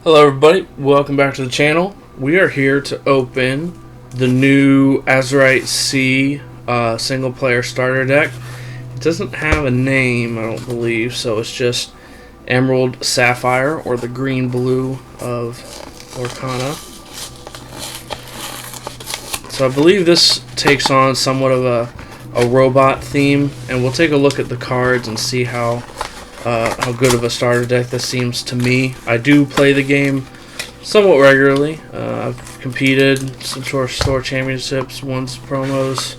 Hello everybody, welcome back to the channel. We are here to open the new Azurite C single player starter deck. It doesn't have a name, I don't believe, so it's just Emerald Sapphire, or the green-blue of Lorcana. So I believe this takes on somewhat of a robot theme, and we'll take a look at the cards and see how good of a starter deck this seems to me. I do play the game somewhat regularly. I've competed some store championships, won some promos,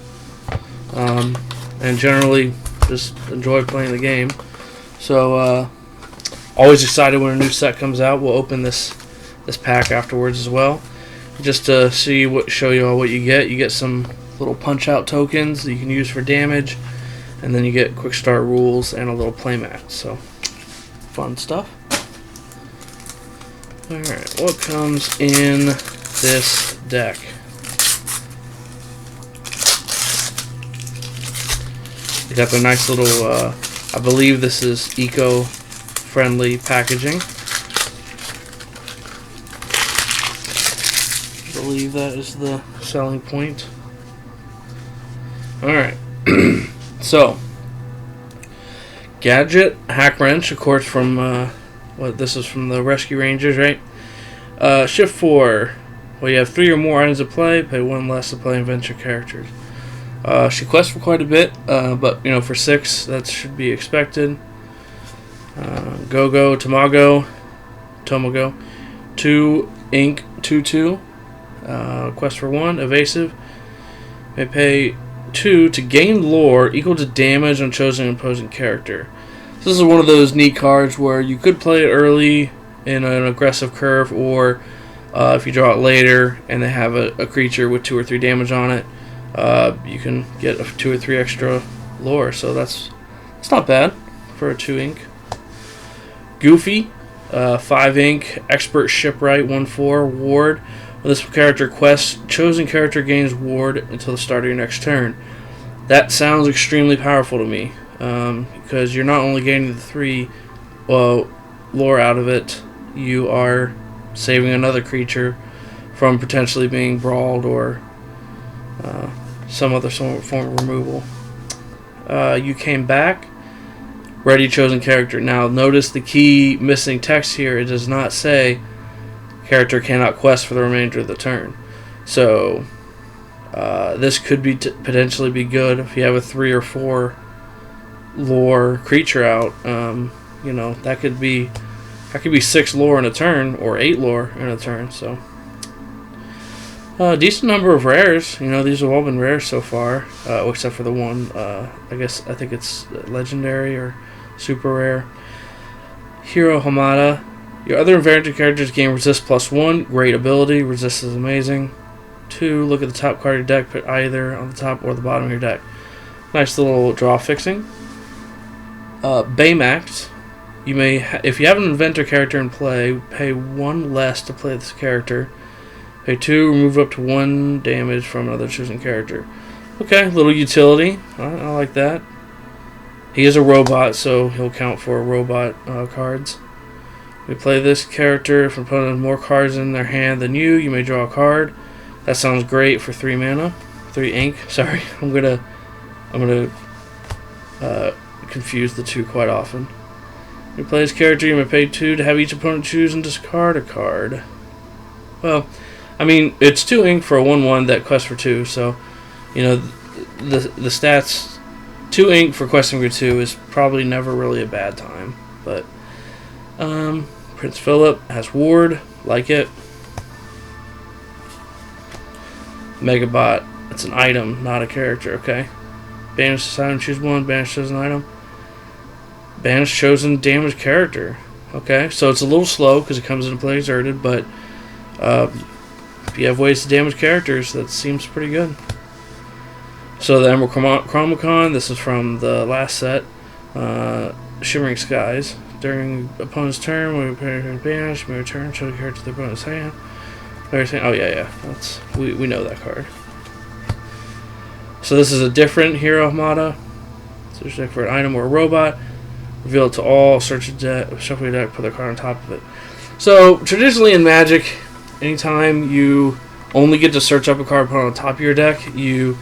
and generally just enjoy playing the game. So always excited when a new set comes out. We'll open this pack afterwards as well, just to show you all what you get. You get some little punch out tokens that you can use for damage, and then you get quick start rules and a little playmat. So fun stuff. Alright, what comes in this deck? You got the nice little, I believe this is eco-friendly packaging. I believe that is the selling point. Alright. So, Gadget, Hack Wrench, of course, from this is from the Rescue Rangers, right? Shift 4. Well, you have 3 or more items to play. Pay 1 less to play adventure characters. She quests for quite a bit, but for 6, that should be expected. Go-Go, Tomago, 2 Ink, 2/2. Quest for 1, Evasive. May pay 2 to gain lore equal to damage on chosen opposing character. So this is one of those neat cards where you could play it early in an aggressive curve, or if you draw it later and they have a creature with 2 or 3 damage on it, you can get 2 or 3 extra lore. So that's not bad for a 2 ink. Goofy, 5 ink, Expert Shipwright, 1/4, Ward. When this character quests, chosen character gains ward until the start of your next turn. That sounds extremely powerful to me, because you're not only gaining the 3 lore out of it, you are saving another creature from potentially being brawled or some other form of removal. You came back, ready chosen character. Now notice the key missing text here. It does not say character cannot quest for the remainder of the turn. So this could be potentially be good if you have a 3 or 4 lore creature out. That could be 6 lore in a turn, or 8 lore in a turn. So decent number of rares. These have all been rares so far, except for the one. I think it's legendary or super rare. Hero Hamada. Your other adventure characters gain resist +1. Great ability. Resist is amazing. 2. Look at the top card of your deck. Put either on the top or the bottom of your deck. Nice little draw fixing. Baymax. You may, if you have an inventor character in play, pay 1 less to play this character. Pay 2. Remove up to 1 damage from another chosen character. Okay, little utility. I like that. He is a robot, so he'll count for robot cards. We play this character. If an opponent has more cards in their hand than you may draw a card. That sounds great for 3 mana. 3 ink. Sorry, I'm gonna confuse the 2 quite often. We play this character. You may pay 2 to have each opponent choose and discard a card. Well, I mean, it's 2 ink for a 1/1 that quests for 2. So, the stats. 2 ink for questing for 2 is probably never really a bad time, but. Prince Philip has ward, like it. Megabot, it's an item, not a character, okay. Banish this item, choose 1, banish chosen item. Banish chosen damaged character. Okay, so it's a little slow because it comes into play exerted, but if you have ways to damage characters, that seems pretty good. So the Emerald Chromicon, this is from the last set, Shimmering Skies. During opponent's turn, when we prepare to banish, may return show the character to the opponent's hand. Oh yeah. We know that card. So this is a different Hero Hamada. So check for an item or a robot. Reveal it to all. Search your deck, shuffle your deck, put their card on top of it. So traditionally in Magic, anytime you only get to search up a card put on the top of your deck, you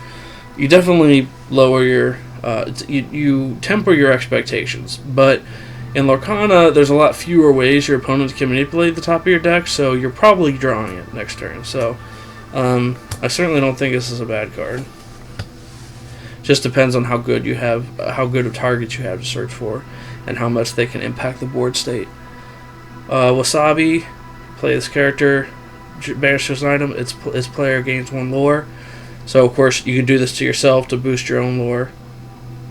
definitely lower your you temper your expectations. But in Lorcana, there's a lot fewer ways your opponents can manipulate the top of your deck, so you're probably drawing it next turn. So I certainly don't think this is a bad card. Just depends on how good of targets you have to search for, and how much they can impact the board state. Wasabi, play this character, banishes an item. Its player gains 1 lore. So of course you can do this to yourself to boost your own lore,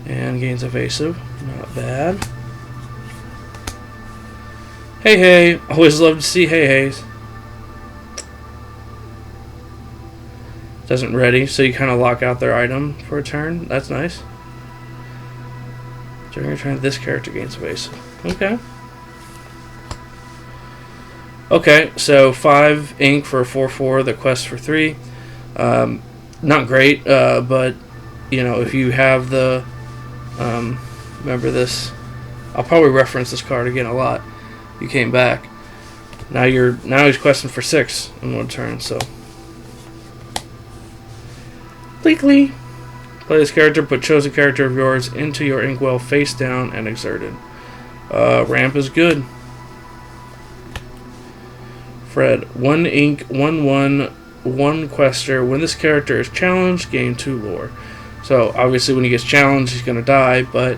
and gains evasive. Not bad. Hey hey, always love to see hey heys. Doesn't ready, so you kind of lock out their item for a turn. That's nice. During your turn, this character gains evasive. Okay. Okay, so 5 ink for a 4/4. The quest for 3. Not great, but you know, if you have the remember this, I'll probably reference this card again a lot. You came back. Now he's questing for 6 in 1 turn. So. Play this character, put chosen character of yours into your inkwell face down and exerted. Ramp is good. Fred, 1 ink, 1/1, 1 quester. When this character is challenged, gain 2 lore. So obviously when he gets challenged, he's going to die, but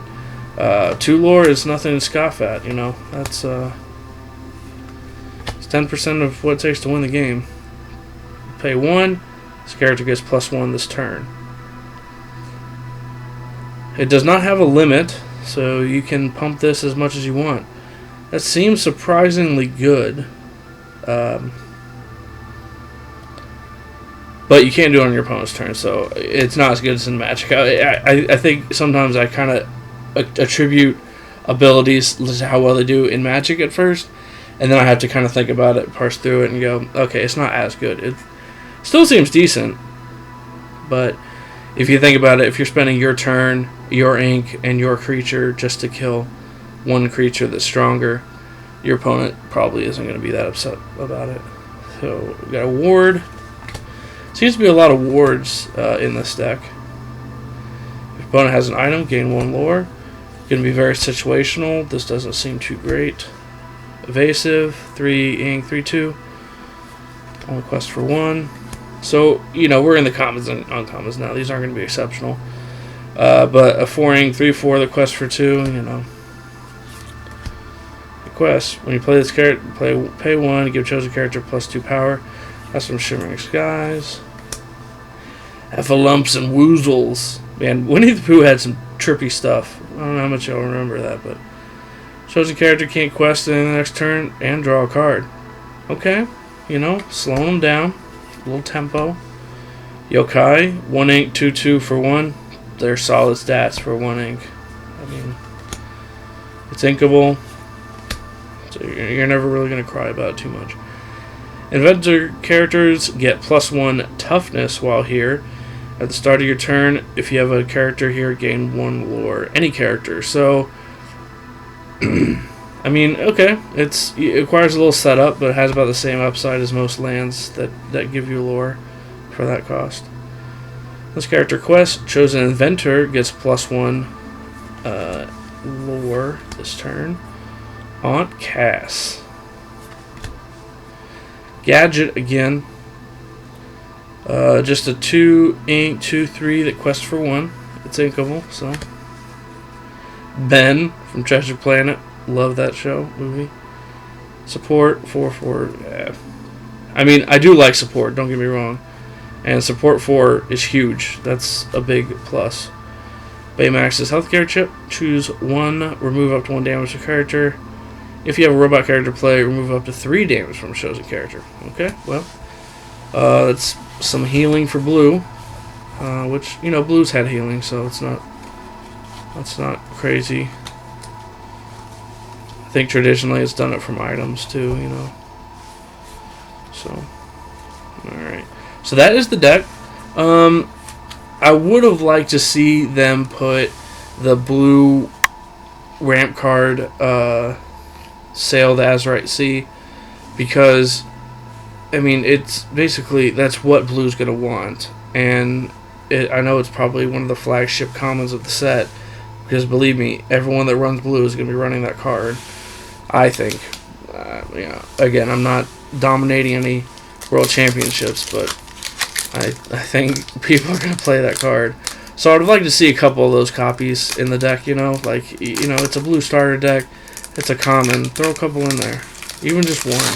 2 lore is nothing to scoff at, you know. That's it's 10% of what it takes to win the game. Pay 1. This character gets +1 this turn. It does not have a limit, so you can pump this as much as you want. That seems surprisingly good. But you can't do it on your opponent's turn, so it's not as good as in Magic. I think sometimes I kind of attribute abilities to how well they do in Magic at first, and then I have to kind of think about it, parse through it, and go, okay, it's not as good. It still seems decent, but if you think about it, if you're spending your turn, your ink, and your creature just to kill one creature that's stronger, your opponent probably isn't going to be that upset about it. So we got a ward. Seems to be a lot of wards in this deck. If your opponent has an item, gain 1 lore. Going to be very situational. This doesn't seem too great. Evasive, 3 ink, 3/2. On quest for 1. So, you know, we're in the commons and uncommons now. These aren't going to be exceptional. But a 4 ink, 3/4, the quest for 2, you know. The quest, when you play this character, pay 1, give chosen character +2 power. That's some Shimmering Skies. Effalumps and Woozles. Man, Winnie the Pooh had some trippy stuff. I don't know how much y'all remember that, but chosen character can't quest in the next turn and draw a card. Okay, you know, slowing them down. A little tempo. Yokai, 1 ink, 2/2 for 1. They're solid stats for 1 ink. I mean, it's inkable, so you're never really going to cry about it too much. Inventor characters get +1 toughness while here. At the start of your turn, if you have a character here, gain 1 lore. Any character. So, I mean, okay, it requires a little setup, but it has about the same upside as most lands that give you lore for that cost. This character quest, chosen inventor gets +1 lore this turn. Aunt Cass. Gadget again. Just a 2 ink, 2/3 that quests for 1. It's inkable, so. Ben from Treasure Planet. Love that movie. Support 4/4. Yeah. I mean, I do like support, don't get me wrong. And support 4 is huge. That's a big plus. Baymax's healthcare chip. Choose 1. Remove up to 1 damage to character. If you have a robot character play, remove up to 3 damage from a chosen character. Okay, well. That's some healing for blue. Which, you know, blue's had healing, so that's not crazy. I think traditionally it's done it from items too, you know. So, alright. So that is the deck. I would have liked to see them put the blue ramp card, Sail the Azurite Sea. because I mean, it's basically that's what Blue's gonna want, and I know it's probably one of the flagship commons of the set, because believe me, everyone that runs Blue is gonna be running that card. I think. Again, I'm not dominating any world championships, but I think people are gonna play that card. So I'd like to see a couple of those copies in the deck. Like it's a Blue starter deck. It's a common. Throw a couple in there, even just one.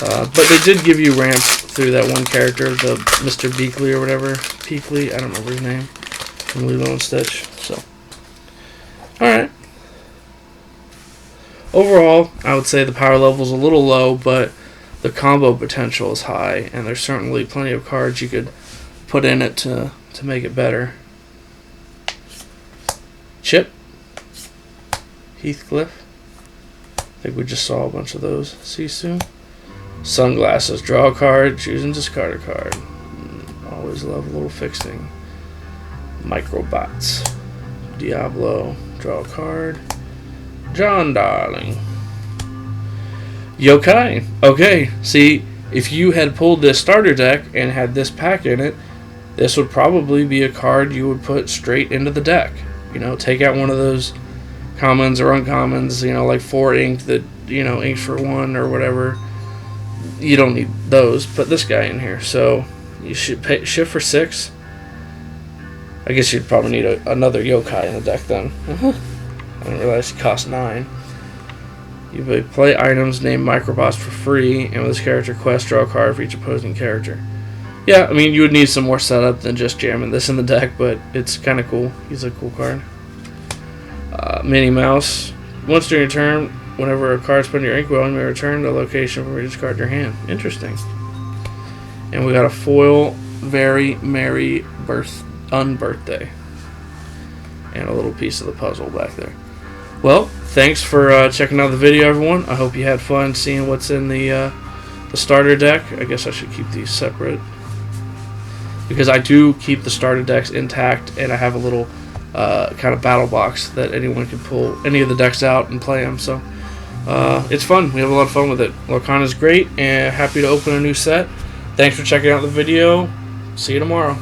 But they did give you ramp through that one character, the Mr. Beakley or whatever. Peakley, I don't remember his name, from Lilo and Stitch. So, alright. Overall, I would say the power level is a little low, but the combo potential is high, and there's certainly plenty of cards you could put in it to make it better. Chip. Heathcliff. I think we just saw a bunch of those. Sisu. Sunglasses. Draw a card. Choose and discard a card. Always love a little fixing. Microbots. Diablo. Draw a card. John Darling. Yokai. Okay, see, if you had pulled this starter deck and had this pack in it, this would probably be a card you would put straight into the deck. Take out one of those commons or uncommons, like 4 ink that, inks for 1 or whatever. You don't need those. Put this guy in here. So you should shift for 6. I guess you'd probably need another yokai in the deck then. I didn't realize it cost 9. You play items named Microbots for free, and with this character quest, draw a card for each opposing character. Yeah, I mean, you would need some more setup than just jamming this in the deck, but it's kind of cool. He's a cool card. Minnie Mouse. Once during your turn, whenever a card's put in your inkwell, you may return the location from which card in your hand. Interesting. And we got a foil Very Merry Unbirthday. And a little piece of the puzzle back there. Well, thanks for checking out the video, everyone. I hope you had fun seeing what's in the starter deck. I guess I should keep these separate, because I do keep the starter decks intact, and I have a little kind of battle box that anyone can pull any of the decks out and play them. So it's fun. We have a lot of fun with it. Lorcana's great, and happy to open a new set. Thanks for checking out the video. See you tomorrow.